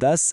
10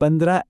15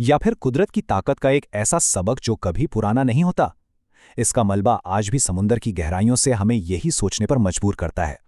या फिर कुदरत की ताकत का एक ऐसा सबक जो कभी पुराना नहीं होता? इसका मलबा आज भी समुंदर की गहराइयों से हमें यही सोचने पर मजबूर करता है।